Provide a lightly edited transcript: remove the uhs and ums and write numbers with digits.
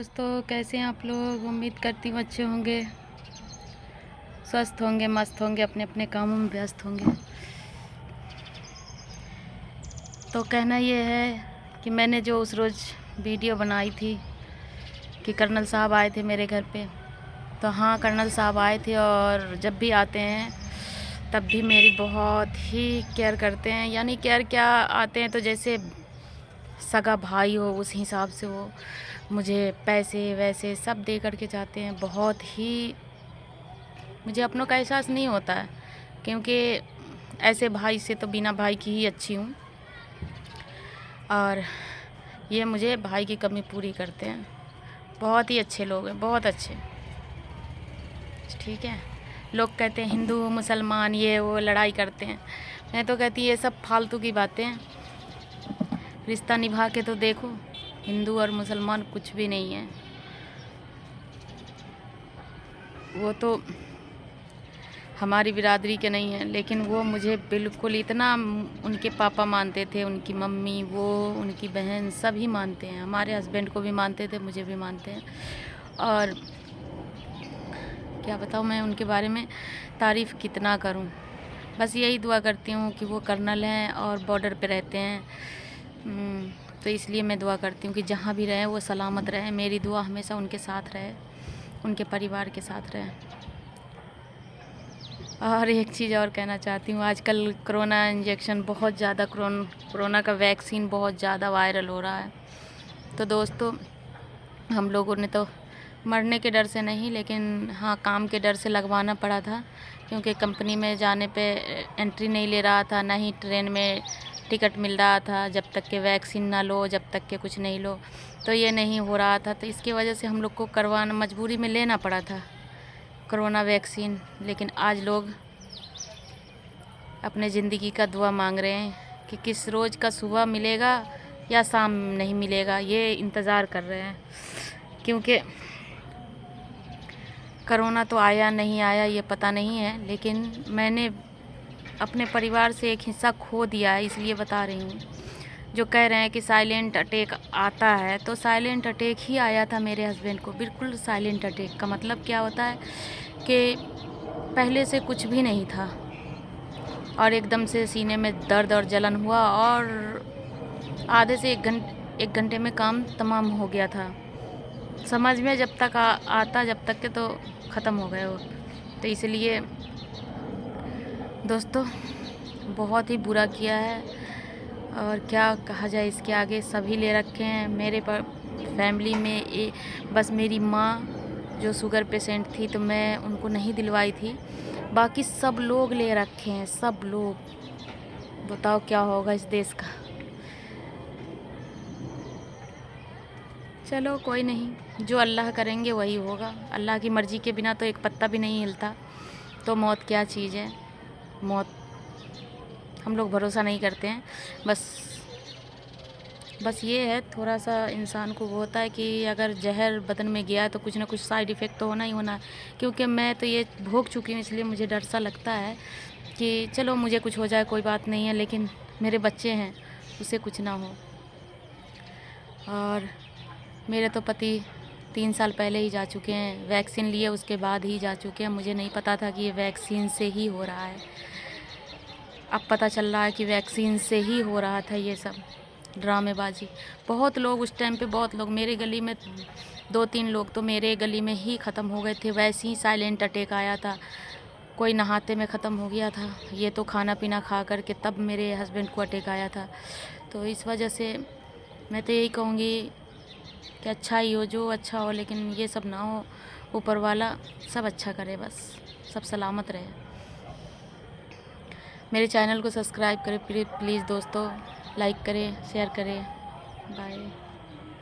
दोस्तों कैसे हैं आप लोग। उम्मीद करती हूँ अच्छे होंगे, स्वस्थ होंगे, मस्त होंगे, अपने अपने कामों में व्यस्त होंगे। तो कहना ये है कि मैंने जो उस रोज़ वीडियो बनाई थी कि कर्नल साहब आए थे मेरे घर पे, तो हाँ कर्नल साहब आए थे और जब भी आते हैं तब भी मेरी बहुत ही केयर करते हैं। यानी केयर क्या, आते हैं तो जैसे सगा भाई हो उस हिसाब से वो मुझे पैसे वैसे सब दे कर के जाते हैं। बहुत ही मुझे अपनों का एहसास नहीं होता है, क्योंकि ऐसे भाई से तो बिना भाई की ही अच्छी हूँ और ये मुझे भाई की कमी पूरी करते हैं। बहुत ही अच्छे लोग हैं, बहुत अच्छे। ठीक है, लोग कहते हैं हिंदू मुसलमान ये वो लड़ाई करते हैं, मैं तो कहती ये सब फालतू की बातें हैं। रिश्ता निभा के तो देखो, हिंदू और मुसलमान कुछ भी नहीं है। वो तो हमारी बिरादरी के नहीं है, लेकिन वो मुझे बिल्कुल इतना, उनके पापा मानते थे, उनकी मम्मी, वो उनकी बहन सभी मानते हैं। हमारे हस्बैंड को भी मानते थे, मुझे भी मानते हैं। और क्या बताऊँ मैं उनके बारे में, तारीफ़ कितना करूँ। बस यही दुआ करती हूँ कि वो कर्नल हैं और बॉर्डर पे रहते हैं, तो इसलिए मैं दुआ करती हूँ कि जहाँ भी रहें वो सलामत रहें। मेरी दुआ हमेशा उनके साथ रहे, उनके परिवार के साथ रहे। और एक चीज़ और कहना चाहती हूँ, आजकल कोरोना इंजेक्शन बहुत ज़्यादा, कोरोना का वैक्सीन बहुत ज़्यादा वायरल हो रहा है। तो दोस्तों हम लोगों ने तो मरने के डर से नहीं, लेकिन हाँ काम के डर से लगवाना पड़ा था, क्योंकि कंपनी में जाने पे एंट्री नहीं ले रहा था, ना ही ट्रेन में टिकट मिल रहा था जब तक के वैक्सीन ना लो, जब तक के कुछ नहीं लो। तो ये नहीं हो रहा था, तो इसकी वजह से हम लोग को करवाना, मजबूरी में लेना पड़ा था कोरोना वैक्सीन। लेकिन आज लोग अपने ज़िंदगी का दुआ मांग रहे हैं कि किस रोज़ का सुबह मिलेगा या शाम नहीं मिलेगा, ये इंतज़ार कर रहे हैं। क्योंकि कोरोना तो आया नहीं आया ये पता नहीं है, लेकिन मैंने अपने परिवार से एक हिस्सा खो दिया है, इसलिए बता रही हूँ। जो कह रहे हैं कि साइलेंट अटैक आता है, तो साइलेंट अटैक ही आया था मेरे हस्बैंड को। बिल्कुल साइलेंट अटैक का मतलब क्या होता है कि पहले से कुछ भी नहीं था और एकदम से सीने में दर्द और जलन हुआ और आधे से एक घंटे में काम तमाम हो गया था। समझ में जब तक आता जब तक के तो ख़त्म हो गए वो। तो इसलिए दोस्तों बहुत ही बुरा किया है, और क्या कहा जाए इसके आगे। सभी ले रखे हैं मेरे पर फैमिली में। बस मेरी माँ जो शुगर पेशेंट थी, तो मैं उनको नहीं दिलवाई थी, बाकी सब लोग ले रखे हैं, सब लोग। बताओ क्या होगा इस देश का। चलो कोई नहीं, जो अल्लाह करेंगे वही होगा। अल्लाह की मर्ज़ी के बिना तो एक पत्ता भी नहीं हिलता। तो मौत क्या चीज़ है, मौत हम लोग भरोसा नहीं करते हैं। बस ये है, थोड़ा सा इंसान को वो होता है कि अगर जहर बदन में गया है तो कुछ ना कुछ साइड इफ़ेक्ट तो होना ही होना है। क्योंकि मैं तो ये भोग चुकी हूँ, इसलिए मुझे डर सा लगता है कि चलो मुझे कुछ हो जाए कोई बात नहीं है, लेकिन मेरे बच्चे हैं उसे कुछ ना हो। और मेरे तो पति 3 साल पहले ही जा चुके हैं, वैक्सीन लिए उसके बाद ही जा चुके हैं। मुझे नहीं पता था कि ये वैक्सीन से ही हो रहा है। अब पता चल रहा है कि वैक्सीन से ही हो रहा था ये सब ड्रामेबाजी। बहुत लोग उस टाइम पे, बहुत लोग मेरे गली में 2-3 लोग तो मेरे गली में ही ख़त्म हो गए थे। वैसे ही साइलेंट अटैक आया था, कोई नहाते में ख़त्म हो गया था। ये तो खाना पीना खा कर के तब मेरे हस्बैंड को अटैक आया था। तो इस वजह से मैं तो यही कहूँगी कि अच्छा ही हो, जो अच्छा हो, लेकिन ये सब ना हो। ऊपर वाला सब अच्छा करे, बस सब सलामत रहे। मेरे चैनल को सब्सक्राइब करें प्लीज़ दोस्तों, लाइक करें, शेयर करें। बाय।